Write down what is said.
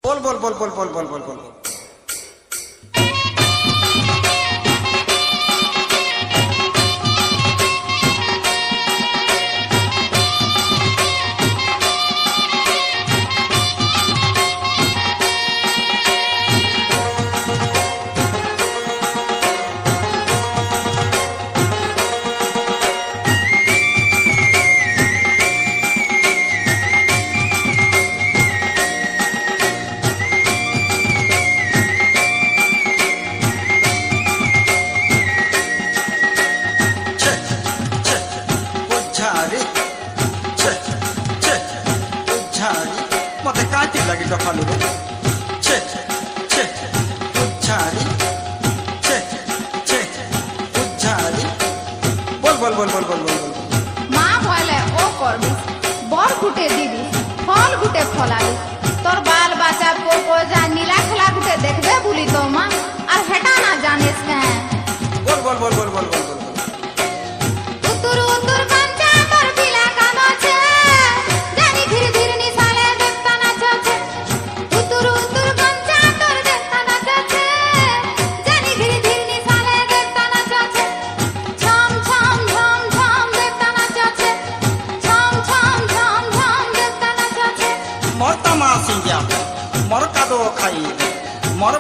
बोल बोल बोल बोल बोल बोल बोल बोल मत काटी लगी टफालू रे छे छे उछारी छे छे उछारी बोल बोल बोल बोल बोल बोल মা বলে ও করবি বর গুটে দিবি ফল গুটে ফলাবি তোর বাল বাচ্চা পোপো যা নীলা খেলা গুটে দেখবে বলি তো মা আর হেটা না জানিস কেন बोल बोल बोल बोल बोल बोल बोल উত্তর উত্তর কাঞ্চা তোর বিলা কাম আছে জানি ধীরে ধীরে নিসালে দেখতা না চছে উত্তর উত্তর কাঞ্চা তোর দেখতা না চছে জানি ধীরে ধীরে নিসালে দেখতা না চছে ছম ছম ঝম ঝম দেখতা না চছে ছম ছম ঝম ঝম দেখতা না চছে मोर तमा सिंजा मोर कादो खाई मोर